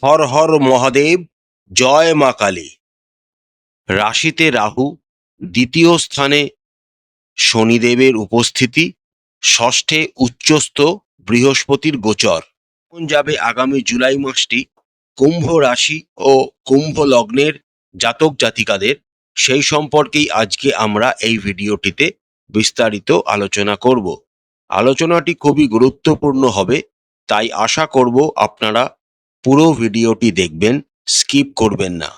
হর হর মহাদেব, জয় মা কালী। রাশিতে রাহু, দ্বিতীয় স্থানে শনিদেবের উপস্থিতি, ষষ্ঠে উচ্চস্থ বৃহস্পতির গোচর। এখন যাবে আগামী জুলাই মাসটি কুম্ভ রাশি ও কুম্ভ লগ্নের জাতক জাতিকাদের, সেই সম্পর্কেই আজকে আমরা এই ভিডিওটিতে বিস্তারিত আলোচনা করব। আলোচনাটি খুবই গুরুত্বপূর্ণ হবে, তাই আশা করব আপনারা পুরো ভিডিওটি দেখবেন, স্কিপ করবেন না।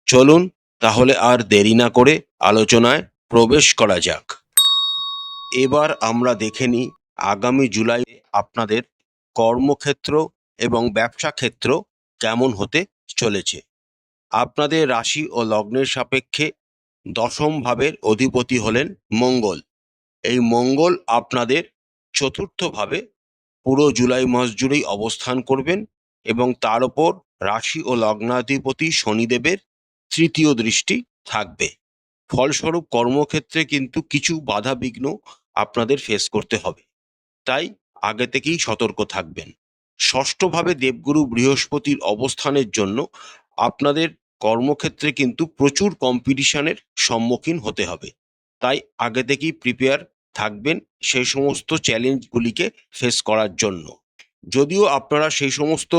চলুন তাহলে আর দেরি না করে আলোচনায় প্রবেশ করা যাক। এবার আমরা দেখে নিই আগামী জুলাইয়ে আপনাদের কর্মক্ষেত্র এবং ব্যবসা ক্ষেত্র কেমন হতে চলেছে। আপনাদের রাশি ও লগ্নের সাপেক্ষে দশম ভাবের অধিপতি হলেন মঙ্গল। এই মঙ্গল আপনাদের চতুর্থ ভাবে পুরো জুলাই মাস জুড়েই অবস্থান করবেন এবং তার উপর রাশি ও লগ্নাধিপতি শনিদেবের তৃতীয় দৃষ্টি থাকবে। ফলস্বরূপ কর্মক্ষেত্রে কিন্তু কিছু বাধা বিঘ্ন আপনাদের ফেস করতে হবে, তাই আগে থেকেই সতর্ক থাকবেন। ষষ্ঠভাবে দেবগুরু বৃহস্পতির অবস্থানের জন্য আপনাদের কর্মক্ষেত্রে কিন্তু প্রচুর কম্পিটিশনের সম্মুখীন হতে হবে, তাই আগে থেকেই প্রিপেয়ার থাকবেন সেই সমস্ত চ্যালেঞ্জগুলিকে ফেস করার জন্য। যদিও আপনারা সেই সমস্ত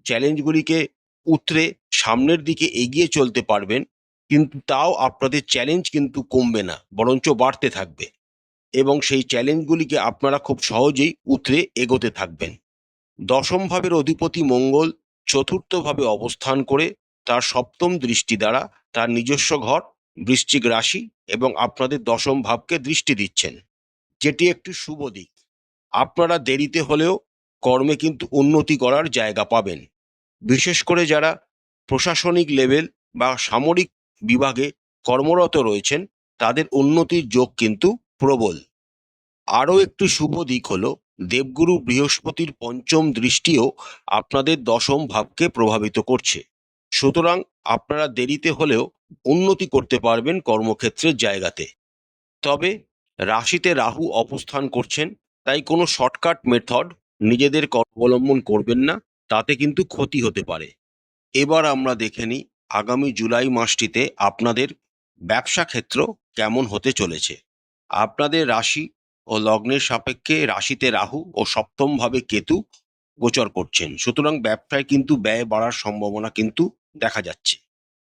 চ্যালেঞ্জগুলিকে উতরে সামনের দিকে এগিয়ে চলতে পারবেন, কিন্তু তাও আপনাদের চ্যালেঞ্জ কিন্তু কমবে না, বরঞ্চ বাড়তে থাকবে এবং সেই চ্যালেঞ্জগুলিকে আপনারা খুব সহজেই উতরে এগোতে থাকবেন। দশম ভাবের অধিপতি মঙ্গল চতুর্থভাবে অবস্থান করে তার সপ্তম দৃষ্টি দ্বারা তার নিজস্ব ঘর বৃশ্চিক রাশি এবং আপনাদের দশম ভাবকে দৃষ্টি দিচ্ছেন, যেটি একটি শুভ দিক। আপনারা দেরিতে হলেও কর্মে কিন্তু উন্নতি করার জায়গা পাবেন। বিশেষ করে যারা প্রশাসনিক লেভেল বা সামরিক বিভাগে কর্মরত রয়েছেন, তাদের উন্নতির যোগ কিন্তু প্রবল। আরও একটি শুভ দিক হলো দেবগুরু বৃহস্পতির পঞ্চম দৃষ্টিও আপনাদের দশম ভাবকে প্রভাবিত করছে। সুতরাং আপনারা দেরিতে হলেও উন্নতি করতে পারবেন কর্মক্ষেত্রের জায়গাতে। তবে রাশিতে রাহু অবস্থান করছেন, তাই কোনো শর্টকাট মেথড নিজেদের অবলম্বন করবেন না, তাতে কিন্তু ক্ষতি হতে পারে। এবার আমরা দেখে নিই আগামী জুলাই মাসটিতে আপনাদের ব্যবসা ক্ষেত্র কেমন হতে চলেছে। আপনাদের রাশি ও লগ্নের সাপেক্ষে রাশিতে রাহু ও সপ্তম ভাবে কেতু গোচর করছেন, সুতরাং ব্যবসায় কিন্তু ব্যয় বাড়ার সম্ভাবনা কিন্তু দেখা যাচ্ছে।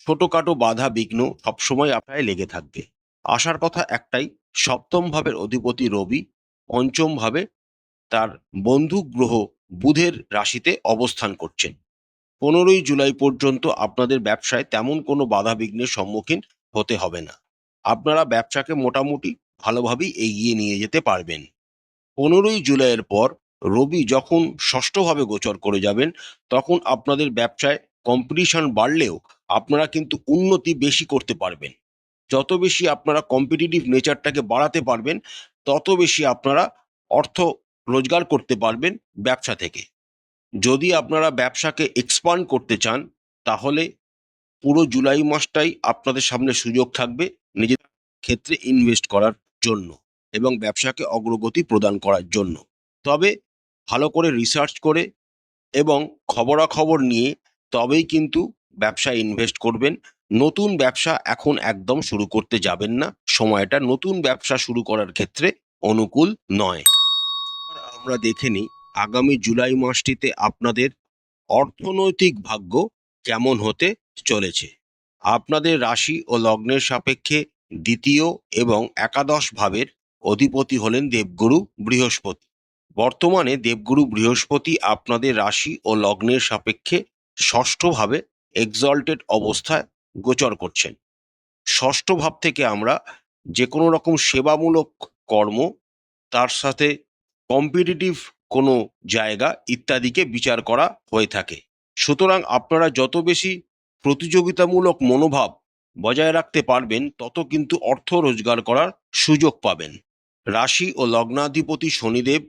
ছোটখাটো বাধা বিঘ্ন সবসময় আপনার লেগে থাকবে। আসার কথা একটাই, সপ্তম ভাবের অধিপতি রবি পঞ্চম ভাবে তার বন্ধু গ্রহ বুধের রাশিতে অবস্থান করছেন। 15ই জুলাই পর্যন্ত আপনাদের ব্যবসায় তেমন কোনো বাধা বিঘ্নের সম্মুখীন হতে হবে না। আপনারা ব্যবসাকে মোটামুটি ভালোভাবেই এগিয়ে নিয়ে যেতে পারবেন। 15ই জুলাইয়ের পর রবি যখন ষষ্ঠভাবে গোচর করে যাবেন, তখন আপনাদের ব্যবসায় কম্পিটিশন বাড়লেও আপনারা কিন্তু উন্নতি বেশি করতে পারবেন। যত বেশি আপনারা কম্পিটিটিভ নেচারটাকে বাড়াতে পারবেন, তত বেশি আপনারা অর্থ রোজগার করতে পারবেন ব্যবসা থেকে। যদি আপনারা ব্যবসাকে এক্সপান্ড করতে চান, তাহলে পুরো জুলাই মাসটাই আপনাদের সামনে সুযোগ থাকবে নিজের ক্ষেত্রে ইনভেস্ট করার জন্য এবং ব্যবসাকে অগ্রগতি প্রদান করার জন্য। তবে ভালো করে রিসার্চ করে এবং খবরাখবর নিয়ে তবেই কিন্তু ব্যবসায় ইনভেস্ট করবেন। নতুন ব্যবসা এখন একদম শুরু করতে যাবেন না, সময়টা নতুন ব্যবসা শুরু করার ক্ষেত্রে অনুকূল নয়। এবার আমরা দেখে নিই আগামী জুলাই মাসটিতে আপনাদের অর্থনৈতিক ভাগ্য কেমন হতে চলেছে। আপনাদের রাশি ও লগ্নের সাপেক্ষে দ্বিতীয় এবং একাদশ ভাবের অধিপতি হলেন দেবগুরু বৃহস্পতি। বর্তমানে দেবগুরু বৃহস্পতি আপনাদের রাশি ও লগ্নের সাপেক্ষে ষষ্ঠ ভাবে এক্সল্টেড অবস্থায় গোচর করছেন। ষষ্ঠ ভাব থেকে আমরা যে কোনো রকম সেবামূলক কর্ম, তার সাথে কম্পিটিটিভ কোনো জায়গা ইত্যাদিকে বিচার করা হয়ে থাকে। সুতরাং আপনারা যত বেশি প্রতিযোগিতামূলক মনোভাব বজায় রাখতে পারবেন, তত কিন্তু অর্থ রোজগার করার সুযোগ পাবেন। রাশি ও লগ্নাধিপতি শনিদেব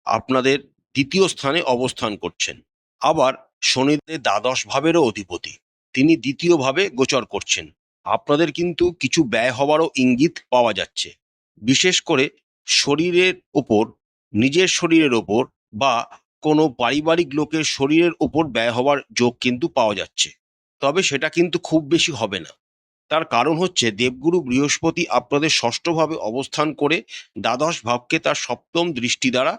আপনাদের দ্বিতীয় স্থানে অবস্থান করছেন। আবার শনিদেব দ্বাদশ ভাবেরও অধিপতি, তিনি দ্বিতীয় ভাবে গোচর করছেন। আপনাদের কিন্তু কিছু ব্যয় হওয়ারও ইঙ্গিত পাওয়া যাচ্ছে। বিশেষ করে শরীরের ওপর, নিজের শরীরের ওপর বা কোনো পারিবারিক লোকের শরীরের ওপর ব্যয় হওয়ার যোগ কিন্তু পাওয়া যাচ্ছে, তবে সেটা কিন্তু খুব বেশি হবে না। তার কারণ হচ্ছে দেবগুরু বৃহস্পতি আপনাদের ষষ্ঠভাবে অবস্থান করে দ্বাদশ ভাবকে তার সপ্তম দৃষ্টি দ্বারা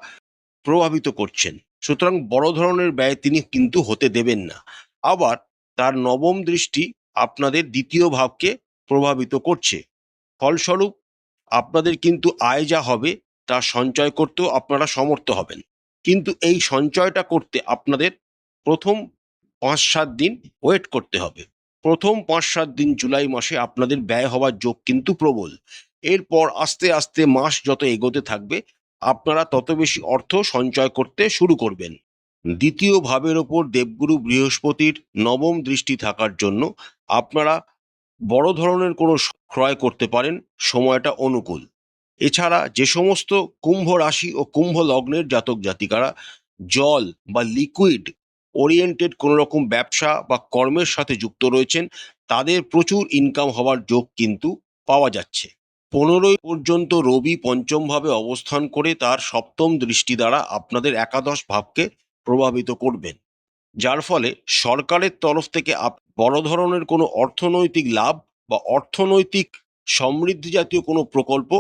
প্রভাবিত করছেন। সুতরাং বড় ধরনের ব্যয় তিনি কিন্তু হতে দেবেন না। আবার তার নবম দৃষ্টি আপনাদের দ্বিতীয় ভাবকে প্রভাবিত করছে। ফলস্বরূপ আপনাদের কিন্তু আয় যা হবে তা সঞ্চয় করতেও আপনারা সমর্থ হবেন। কিন্তু এই সঞ্চয়টা করতে আপনাদের প্রথম ৫-৭ দিন ওয়েট করতে হবে। প্রথম ৫-৭ দিন জুলাই মাসে আপনাদের ব্যয় হওয়ার যোগ কিন্তু প্রবল। এরপর আস্তে আস্তে মাস যত এগোতে থাকবে আপনারা তত বেশি অর্থ সঞ্চয় করতে শুরু করবেন। দ্বিতীয় ভাবের ওপর দেবগুরু বৃহস্পতির নবম দৃষ্টি থাকার জন্য আপনারা বড় ধরনের কোনো ক্রয় করতে পারেন, সময়টা অনুকূল। এছাড়া যে সমস্ত কুম্ভ রাশি ও কুম্ভ লগ্নের জাতক জাতিকারা জল বা লিকুইড ওরিয়েন্টেড কোনো রকম ব্যবসা বা কর্মের সাথে যুক্ত রয়েছেন, তাদের প্রচুর ইনকাম হওয়ার যোগ কিন্তু পাওয়া যাচ্ছে। 15ই পর্যন্ত রবি পঞ্চম ভাবে অবস্থান করে তার সপ্তম দৃষ্টি দ্বারা আপনাদের একাদশ ভাবকে প্রভাবিত করবেন, যার ফলে সরকারের তরফ থেকে বড় ধরনের কোনো অর্থনৈতিক লাভ বা অর্থনৈতিক সমৃদ্ধি জাতীয় কোনো প্রকল্প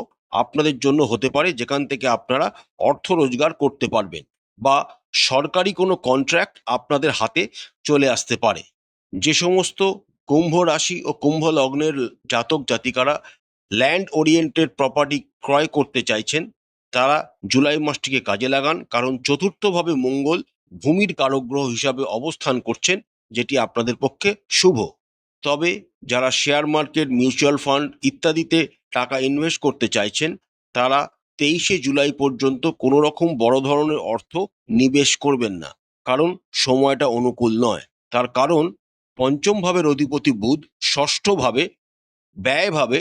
আপনাদের জন্য হতে পারে, যেখান থেকে আপনারা অর্থ রোজগার করতে পারবেন বা সরকারি কোনো কন্ট্রাক্ট আপনাদের হাতে চলে আসতে পারে। যে সমস্ত কুম্ভ রাশি ও কুম্ভ লগ্নের জাতক জাতিকারা ল্যান্ড ওরিয়েন্টেড প্রপার্টি ক্রয় করতে চাইছেন, তারা জুলাই মাসটিকে কাজে লাগান, কারণ চতুর্থভাবে মঙ্গল ভূমির কারক গ্রহ হিসাবে অবস্থান করছেন, যেটি আপনাদের পক্ষে শুভ। তবে যারা শেয়ার মার্কেট, মিউচুয়াল ফান্ড ইত্যাদিতে টাকা ইনভেস্ট করতে চাইছেন, তারা 23শে জুলাই পর্যন্ত কোনো রকম বড় ধরনের অর্থ নিবেশ করবেন না, কারণ সময়টা অনুকূল নয়। তার কারণ পঞ্চম ভাবের অধিপতি বুধ ষষ্ঠভাবে ব্যয়ভাবে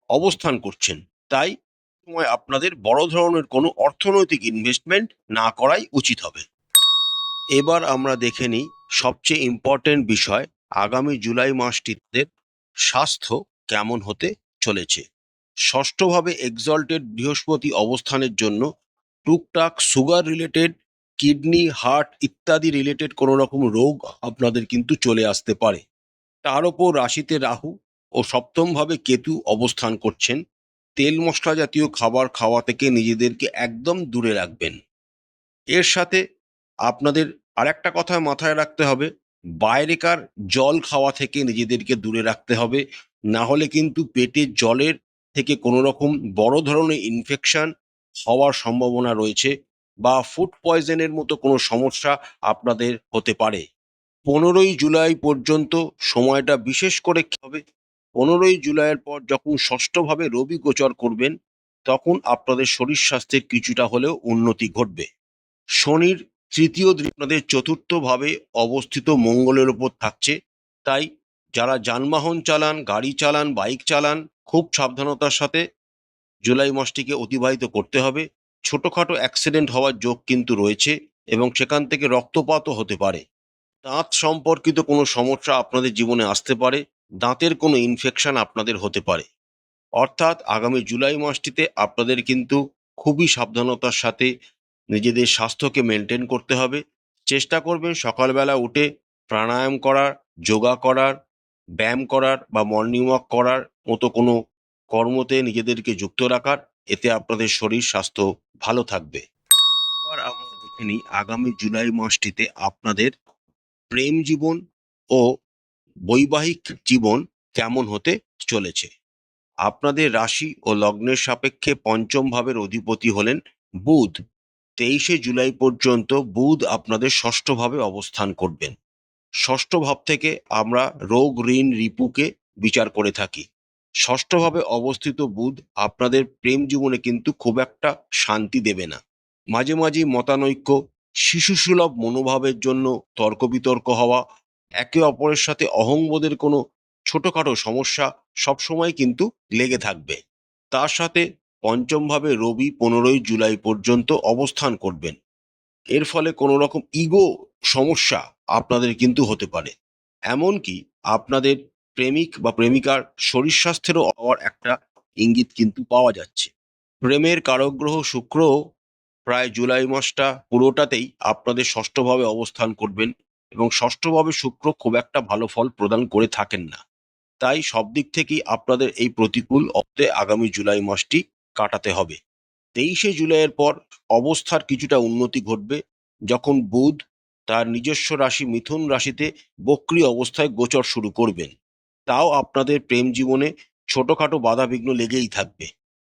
অবস্থান করছেন। তাই সময় আপনাদের বড় ধরনের কোনো অর্থনৈতিক ইনভেস্টমেন্ট না করাই উচিত হবে। এবার আমরা দেখে নিই সবচেয়ে ইম্পর্টেন্ট বিষয়, আগামী জুলাই মাসটিতে স্বাস্থ্য কেমন হতে চলেছে। ষষ্ঠভাবে এক্সল্টেড বৃহস্পতি অবস্থানের জন্য টুকটাক সুগার রিলেটেড, কিডনি, হার্ট ইত্যাদি রিলেটেড কোনো রকম রোগ আপনাদের কিন্তু চলে আসতে পারে। তার ওপর রাশিতে রাহু ও সপ্তমভাবে কেতু অবস্থান করছেন। তেল মশলা জাতীয় খাবার খাওয়া থেকে নিজেদেরকে একদম দূরে রাখবেন। এর সাথে আপনাদের আরেকটা কথা মাথায় রাখতে হবে, বাইরেকার জল খাওয়া থেকে নিজেদেরকে দূরে রাখতে হবে। না হলে কিন্তু পেটে জলের থেকে কোনো রকম বড় ধরনের ইনফেকশন হওয়ার সম্ভাবনা রয়েছে বা ফুড পয়জনের মতো কোনো সমস্যা আপনাদের হতে পারে। 15ই জুলাই পর্যন্ত সময়টা বিশেষ করে কি হবে, 15ই জুলাইয়ের পর যখন ষষ্ঠভাবে রবি গোচর করবেন, তখন আপনাদের শরীর স্বাস্থ্যের কিছুটা হলেও উন্নতি ঘটবে। শনির তৃতীয় আপনাদের চতুর্থভাবে অবস্থিত মঙ্গলের ওপর থাকছে, তাই যারা যানবাহন চালান, গাড়ি চালান, বাইক চালান, খুব সাবধানতার সাথে জুলাই মাসটিকে অতিবাহিত করতে হবে। ছোটখাটো অ্যাক্সিডেন্ট হওয়ার যোগ কিন্তু রয়েছে এবং সেখান থেকে রক্তপাতও হতে পারে। দাঁত সম্পর্কিত কোনো সমস্যা আপনাদের জীবনে আসতে পারে, দাঁতের কোনো ইনফেকশন আপনাদের হতে পারে। অর্থাৎ আগামী জুলাই মাসটিতে আপনাদের কিন্তু খুবই সাবধানতার সাথে নিজেদের স্বাস্থ্যকে মেনটেন করতে হবে। চেষ্টা করবেন সকালবেলা উঠে প্রাণায়াম করার, যোগা করার, ব্যায়াম করার বা মর্নিং ওয়াক করার মতো কোনো কর্মতে নিজেদেরকে যুক্ত রাখার। এতে আপনাদের শরীর স্বাস্থ্য ভালো থাকবে। এবার আমরা দেখে নিই আগামী জুলাই মাসটিতে আপনাদের প্রেম জীবন ও বৈবাহিক জীবন কেমন হতে চলেছে। আপনাদের রাশি ও লগ্নের সাপেক্ষে পঞ্চম ভাবের অধিপতি হলেন বুধ। 23শে জুলাই পর্যন্ত বুধ আপনাদের ষষ্ঠভাবে অবস্থান করবেন। ষষ্ঠ ভাব থেকে আমরা রোগ, ঋণ, রিপুকে বিচার করে থাকি। ষষ্ঠভাবে অবস্থিত বুধ আপনাদের প্রেম জীবনে কিন্তু খুব একটা শান্তি দেবে না। মাঝে মাঝে মতানৈক্য, শিশুসুলভ মনোভাবের জন্য তর্ক বিতর্ক হওয়া, একে অপরের সাথে অহংবোধের কোনো ছোটখাটো সমস্যা সবসময় কিন্তু লেগে থাকবে। তার সাথে পঞ্চম ভাবে রবি 15ই জুলাই পর্যন্ত অবস্থান করবেন। এর ফলে কোনো রকম ইগো সমস্যা আপনাদের কিন্তু হতে পারে। এমনকি আপনাদের প্রেমিক বা প্রেমিকার শরীর স্বাস্থ্যেরও হওয়ার একটা ইঙ্গিত কিন্তু পাওয়া যাচ্ছে। প্রেমের কারক গ্রহ শুক্র প্রায় জুলাই মাসটা পুরোটাতেই আপনাদের ষষ্ঠভাবে অবস্থান করবেন এবং ষষ্ঠভাবে শুক্র খুব একটা ভালো ফল প্রদান করে থাকেন না। তাই সব দিক থেকেই আপনাদের এই প্রতিকূল অব্দে আগামী জুলাই মাসটি কাটাতে হবে। 23শে জুলাইয়ের পর অবস্থার কিছুটা উন্নতি ঘটবে, যখন বুধ তার নিজস্ব রাশি মিথুন রাশিতে বক্রী অবস্থায় গোচর শুরু করবেন। তাও আপনাদের প্রেম জীবনে ছোটখাটো বাধাবিঘ্ন লেগেই থাকবে।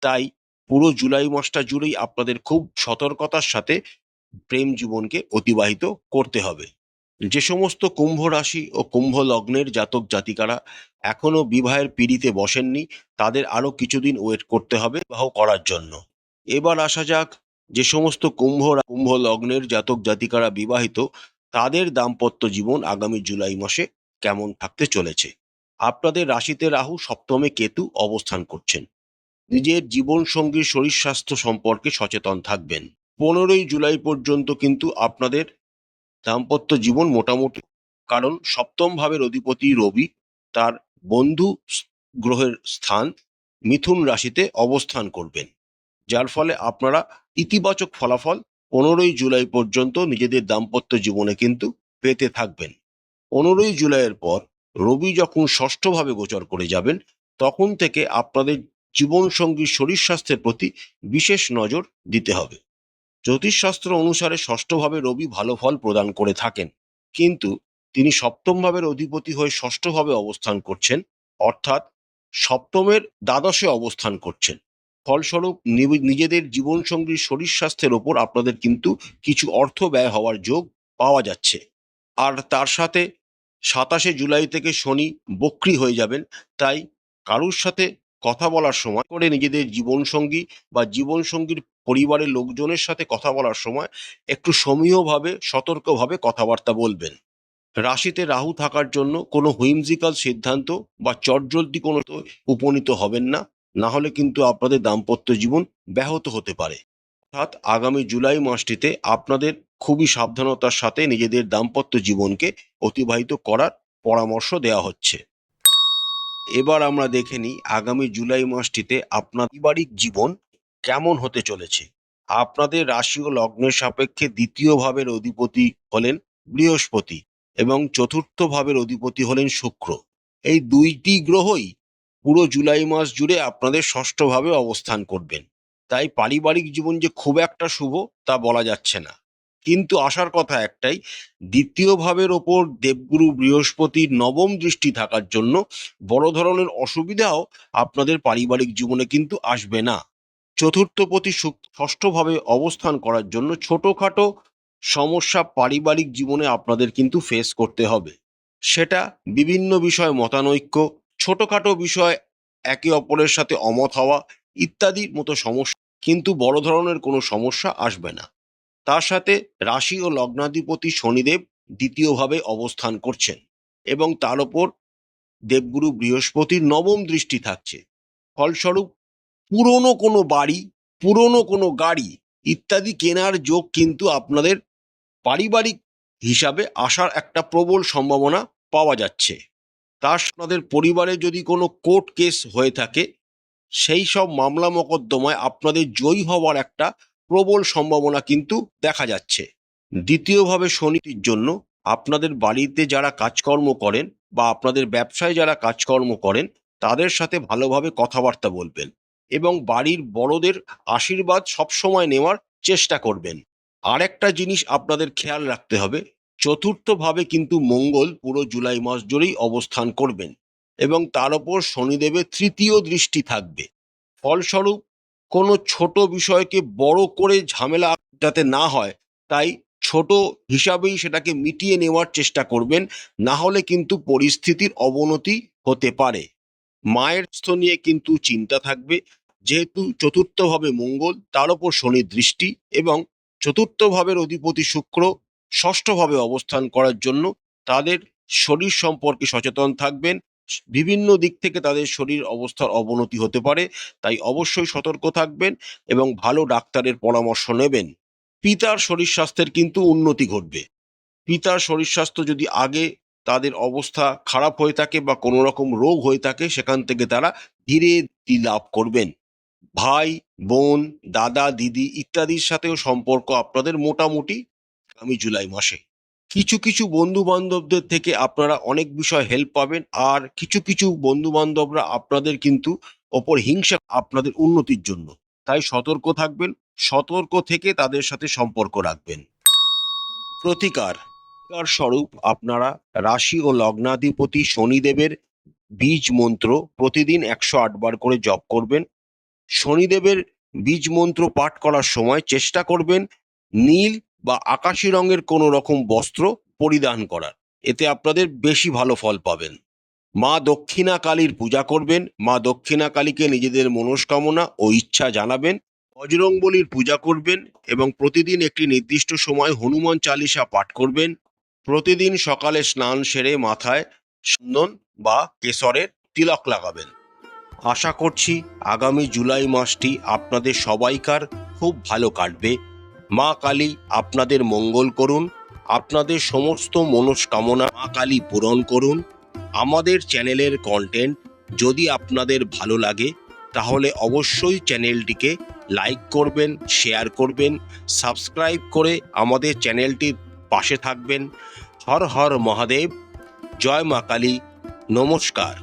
তাই পুরো জুলাই মাসটা জুড়েই আপনাদের খুব সতর্কতার সাথে প্রেম জীবনকে অতিবাহিত করতে হবে। যে সমস্ত কুম্ভ রাশি ও কুম্ভ লগ্নের জাতক জাতিকারা এখনো বিবাহের পিঁড়িতে বসেননি, তাদের আরো কিছুদিন ওয়েট করতে হবে বিবাহ করার জন্য। এবার আসা যাক, যে সমস্ত কুম্ভ লগ্নের জাতক জাতিকারা বিবাহিত, তাদের দাম্পত্য জীবন আগামী জুলাই মাসে কেমন থাকতে চলেছে। আপনাদের রাশিতে রাহু, সপ্তমে কেতু অবস্থান করছেন। নিজের জীবন সঙ্গীর শরীর স্বাস্থ্য সম্পর্কে সচেতন থাকবেন। 15ই জুলাই পর্যন্ত কিন্তু আপনাদের দাম্পত্য জীবন মোটামুটি, কারণ সপ্তম ভাবের অধিপতি রবি তার বন্ধু গ্রহের স্থান মিথুন রাশিতে অবস্থান করবেন, যার ফলে আপনারা ইতিবাচক ফলাফল 15ই জুলাই পর্যন্ত নিজেদের দাম্পত্য জীবনে কিন্তু পেতে থাকবেন। 15ই জুলাইয়ের পর রবি যখন ষষ্ঠভাবে গোচর করে যাবেন, তখন থেকে আপনাদের জীবনসঙ্গীর শরীর স্বাস্থ্যের প্রতি বিশেষ নজর দিতে হবে। জ্যোতিষশাস্ত্র অনুসারে ষষ্ঠভাবে রবি ভালো ফল প্রদান করে থাকেন, কিন্তু তিনি সপ্তম ভাবের অধিপতি হয়ে ষষ্ঠভাবে অবস্থান করছেন, অর্থাৎ সপ্তমের দ্বাদশে অবস্থান করছেন। ফলস্বরূপ নিজেদের জীবনসঙ্গীর শরীর স্বাস্থ্যের ওপর আপনাদের কিন্তু কিছু অর্থ ব্যয় হওয়ার যোগ পাওয়া যাচ্ছে। আর তার সাথে 27শে জুলাই থেকে শনি বক্রী হয়ে যাবেন। তাই কারুর সাথে কথা বলার সময় করে নিজেদের জীবনসঙ্গী বা জীবনসঙ্গীর পরিবারের লোকজনের সাথে কথা বলার সময় একটু সমীহভাবে সতর্কভাবে কথাবার্তা বলবেন। রাশিতে রাহু থাকার জন্য কোনো হুইমজিক্যাল সিদ্ধান্ত বা চটজলদি কোনো উপনীত হবেন না, না হলে কিন্তু আপনাদের দাম্পত্য জীবন ব্যাহত হতে পারে। অর্থাৎ আগামী জুলাই মাসটিতে আপনাদের খুবই সাবধানতার সাথে নিজেদের দাম্পত্য জীবনকে অতিবাহিত করার পরামর্শ দেওয়া হচ্ছে। এবার আমরা দেখে নিই আগামী জুলাই মাসটিতে আপনার পারিবারিক জীবন কেমন হতে চলেছে। আপনাদের রাশি ও লগ্নের সাপেক্ষে দ্বিতীয় ভাবের অধিপতি হলেন বৃহস্পতি এবং চতুর্থ ভাবের অধিপতি হলেন শুক্র। এই দুইটি গ্রহই পুরো জুলাই মাস জুড়ে আপনাদের ষষ্ঠভাবে অবস্থান করবেন। তাই পারিবারিক জীবন যে খুব একটা শুভ তা বলা যাচ্ছে না, কিন্তু আসার কথা একটাই, দ্বিতীয় ভাবের ওপর দেবগুরু বৃহস্পতির নবম দৃষ্টি থাকার জন্য বড় ধরনের অসুবিধাও আপনাদের পারিবারিক জীবনে কিন্তু আসবে না। চতুর্থপতি ষষ্ঠভাবে অবস্থান করার জন্য ছোটখাটো সমস্যা পারিবারিক জীবনে আপনাদের কিন্তু ফেস করতে হবে। সেটা বিভিন্ন বিষয় মতানৈক্য, ছোটখাটো বিষয় একে অপরের সাথে অমত হওয়া ইত্যাদির মতো সমস্যা, কিন্তু বড় ধরনের কোনো সমস্যা আসবে না। তার সাথে রাশি ও লগ্নাধিপতি শনিদেব দ্বিতীয়ভাবে অবস্থান করছেন এবং তার ওপর দেবগুরু বৃহস্পতির নবম দৃষ্টি থাকছে। ফলস্বরূপ পুরনো কোনো বাড়ি, পুরনো কোনো গাড়ি ইত্যাদি কেনার যোগ কিন্তু আপনাদের পারিবারিক হিসাবে আসার একটা প্রবল সম্ভাবনা পাওয়া যাচ্ছে। আপনাদের পরিবারে যদি কোনো কোর্ট কেস হয়ে থাকে, সেই সব মামলা মোকদ্দমায় আপনাদের জয়ী হওয়ার একটা প্রবল সম্ভাবনা কিন্তু দেখা যাচ্ছে। দ্বিতীয়ভাবে শনির জন্য আপনাদের বাড়িতে যারা কাজকর্ম করেন বা আপনাদের ব্যবসায় যারা কাজকর্ম করেন, তাদের সাথে ভালোভাবে কথাবার্তা বলবেন এবং বাড়ির বড়দের আশীর্বাদ সবসময় নেওয়ার চেষ্টা করবেন। আর একটা জিনিস আপনাদের খেয়াল রাখতে হবে, চতুর্থভাবে কিন্তু মঙ্গল পুরো জুলাই মাস জুড়েই অবস্থান করবেন এবং তার ওপর শনিদেবের তৃতীয় দৃষ্টি থাকবে। ফলস্বরূপ কোনো ছোট বিষয়কে বড় করে ঝামেলা যাতে না হয়, তাই ছোট হিসাবেই সেটাকে মিটিয়ে নেওয়ার চেষ্টা করবেন, না হলে কিন্তু পরিস্থিতির অবনতি হতে পারে। মায়ের স্বাস্থ্য নিয়ে কিন্তু চিন্তা থাকবে, যেহেতু চতুর্থভাবে মঙ্গল, তার ওপর শনির দৃষ্টি এবং চতুর্থ ভাবের অধিপতি শুক্র ষষ্ঠভাবে অবস্থান করার জন্য তাদের শরীর সম্পর্কে সচেতন থাকবেন। বিভিন্ন দিক থেকে তাদের শরীর অবস্থার অবনতি হতে পারে, তাই অবশ্যই সতর্ক থাকবেন এবং ভালো ডাক্তারের পরামর্শ নেবেন। পিতার শরীর স্বাস্থ্যের কিন্তু উন্নতি ঘটবে। পিতার শরীর স্বাস্থ্য যদি আগে তাদের অবস্থা খারাপ হয়ে থাকে বা কোনো রকম রোগ হয়ে থাকে, সেখান থেকে তারা ধীরে লাভ করবেন। ভাই, বোন, দাদা, দিদি ইত্যাদির সাথেও সম্পর্ক আপনাদের মোটামুটি আগামী জুলাই মাসে। কিছু কিছু বন্ধু বান্ধবদের থেকে আপনারা অনেক বিষয় হেল্প পাবেন, আর কিছু কিছু বন্ধু বান্ধবরা আপনাদের কিন্তু ওপর হিংসা আপনাদের উন্নতির জন্য। তাই সতর্ক থাকবেন, সতর্ক থেকে তাদের সাথে সম্পর্ক রাখবেন। প্রতিকার স্বরূপ আপনারা রাশি ও লগ্নাধিপতি শনিদেবের বীজ মন্ত্র প্রতিদিন 108 বার করে জপ করবেন। শনিদেবের বীজ মন্ত্র পাঠ করার সময় চেষ্টা করবেন নীল বা আকাশি রঙের কোনো রকম বস্ত্র পরিধান করার, এতে আপনাদের বেশি ভালো ফল পাবেন। মা দক্ষিণা কালীর পূজা করবেন, মা দক্ষিণা কালীকে নিজেদের মনস্কামনা ও ইচ্ছা জানাবেন। বজরংবলীর পূজা করবেন এবং প্রতিদিন একটি নির্দিষ্ট সময় হনুমান চালিসা পাঠ করবেন। প্রতিদিন সকালে স্নান সেরে মাথায় চন্দন বা কেশরের তিলক লাগাবেন। আশা করছি আগামী জুলাই মাসটি আপনাদের সবাইকার খুব ভালো কাটবে। মা কালী আপনাদের মঙ্গল করুন, আপনাদের সমস্ত মনস্কামনা মা কালী পূরণ করুন। আমাদের চ্যানেলের কন্টেন্ট যদি আপনাদের ভালো লাগে তাহলে অবশ্যই চ্যানেলটিকে লাইক করবেন, শেয়ার করবেন, সাবস্ক্রাইব করে আমাদের চ্যানেলটির পাশে থাকবেন। হর হর মহাদেব, জয় মা কালী, নমস্কার।